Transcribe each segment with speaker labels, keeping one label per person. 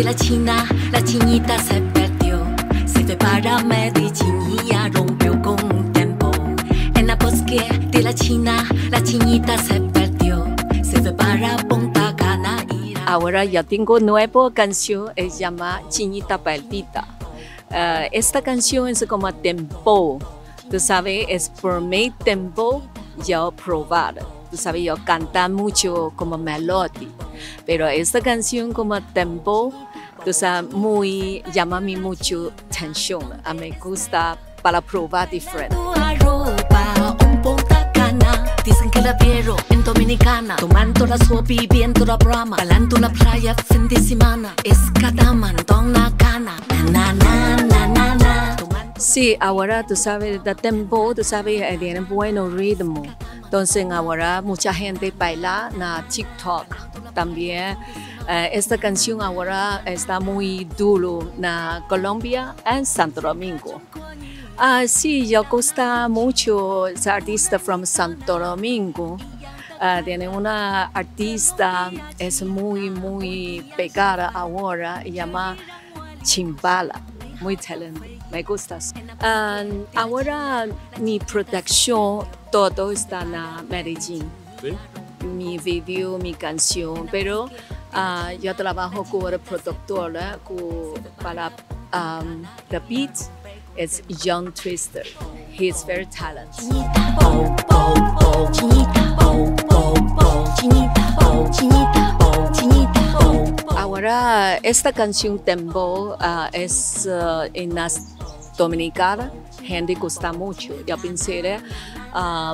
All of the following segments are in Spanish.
Speaker 1: la China, la chinita se perdió. Se fue para Medellín y ya rompió con un tempo. En la bosque de la China, la chinita se perdió. Se fue para Punta Cana y
Speaker 2: ahora ya tengo nueva canción, se llama Chinita Perdida. Esta canción es como tempo. Tú sabes, es por mi tempo yo probar. Tú sabes, yo canto mucho como melody, pero esta canción como tempo, tú sabes, llama a mí mucho atención. A mí me gusta para probar diferente.
Speaker 1: Dicen que la vieron en Dominicana, tomando la sopa, viendo la brama, balando la playa fin de semana. Es cada mandona cana, na na na na na.
Speaker 2: Sí, ahora tú sabes, de tempo, tú sabes, tiene buen ritmo. Entonces ahora mucha gente baila en TikTok también. Esta canción ahora está muy duro en Colombia y en Santo Domingo. Sí, yo gusta mucho esa artista from Santo Domingo. Tiene una artista, es muy pegada ahora, se llama Chimbala, muy talentosa, me gusta. Ahora mi producción, todo está en Medellín.
Speaker 3: ¿Sí?
Speaker 2: Mi video, mi canción, pero yo trabajo con la productora para the beat. It's John Twister. He's very talented. Ahora esta canción Tempo es en las dominicanas, gente gusta mucho. Yo pensé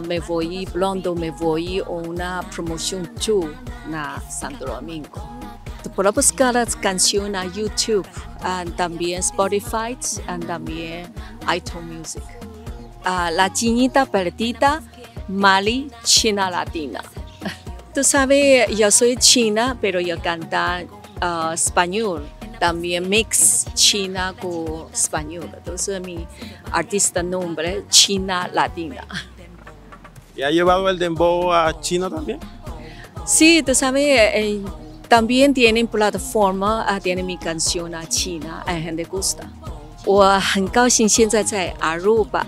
Speaker 2: me voy pronto, me voy a una promoción tour en Santo Domingo. Puedo buscar las canciones en YouTube, también Spotify, y también iTunes Music. La Chinita Perdida, Mali, China Latina. Tú sabes, yo soy china, pero yo canto español. También mix China con español. Entonces mi artista nombre China Latina.
Speaker 3: ¿Y ha llevado el dembow a China también?
Speaker 2: Sí, tú sabes, también tienen plataforma, tienen mi canción a China， gente gusta。我很高兴现在在阿鲁巴，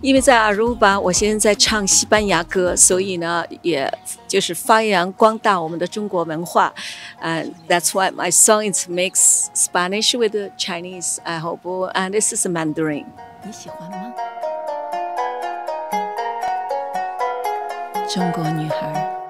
Speaker 2: 因为在阿鲁巴，我现在在唱西班牙歌，所以呢，也就是发扬光大我们的中国文化。And that's why my song is mix Spanish with Chinese. I hope, and this is Mandarin.
Speaker 1: 你喜欢吗？中国女孩。